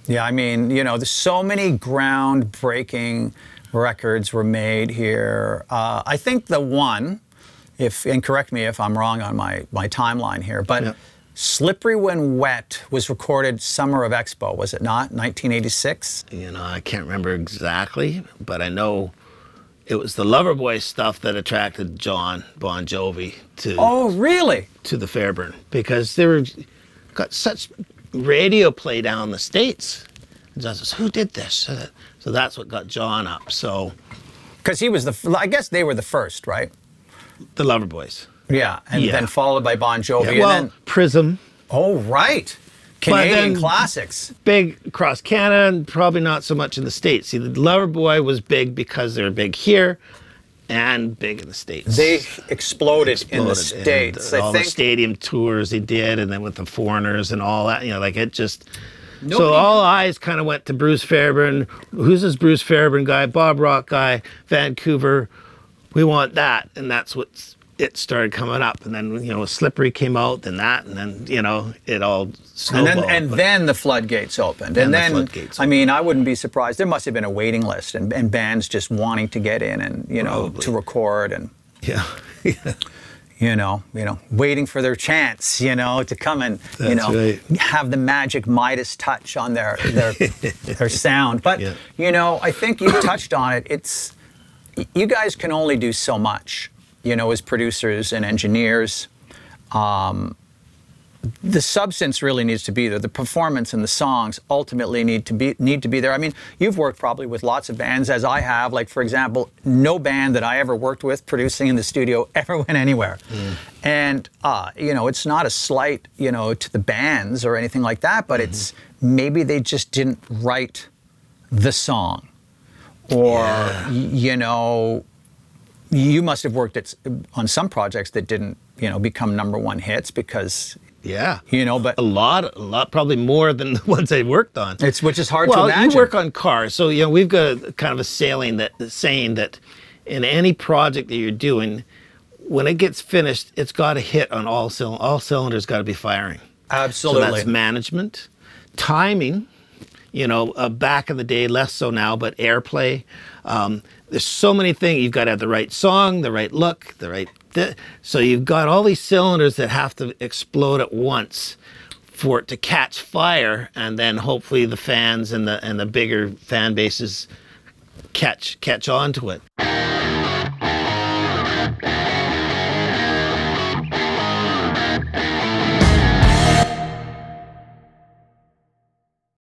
Yeah, I mean, you know, there's so many groundbreaking records were made here. I think the one, and correct me if I'm wrong on my timeline here, but yeah. Slippery When Wet was recorded summer of Expo, was it not? 1986? You know, I can't remember exactly, but I know it was the Loverboy stuff that attracted John Bon Jovi to... Oh, really? ...to the Fairburn, because they got such radio play down the States. And John says, who did this? So that's what got John up, so... Because he was I guess they were the first, right? The Loverboys. Yeah, and then followed by Bon Jovi. Yeah, well, and then, Prism. Oh, right. Canadian classics. Big across Canada, and probably not so much in the States. See, the Loverboy was big because they were big here and big in the States. They exploded in the States. And all the stadium tours they did, and then with the Foreigners and all that, you know, like it just... So all eyes kind of went to Bruce Fairburn. Who's this Bruce Fairburn guy? Bob Rock guy, Vancouver. We want that. And that's what it started coming up. And then, you know, Slippery came out and that. And then, you know, it all snowballed. And then the floodgates opened. And then, I mean, I wouldn't be surprised. There must have been a waiting list and bands just wanting to get in and, you know, to record. And yeah. You know, waiting for their chance, you know, to come and, you know, have the magic Midas touch on their sound. But, you know, I think you touched on it. You guys can only do so much, you know, as producers and engineers. The substance really needs to be there. The performance and the songs ultimately need to be there. I mean, you've worked probably with lots of bands, as I have. Like, for example, no band that I ever worked with producing in the studio ever went anywhere. And, you know, it's not a slight, you know, to the bands or anything like that, but it's maybe they just didn't write the song. Or, you know, you must have worked on some projects that didn't, you know, become #1 hits because... Yeah, you know, but a lot, probably more than the ones I worked on. Which is hard to imagine. Well, you work on cars, so you know we've got kind of a saying that in any project that you're doing, when it gets finished, it's got to hit on all cylinders. Got to be firing. Absolutely. So that's management, timing. You know, back in the day, less so now, but airplay. There's so many things. You've got to have the right song, the right look, the right... So you've got all these cylinders that have to explode at once for it to catch fire, and then hopefully the fans and the bigger fan bases catch on to it.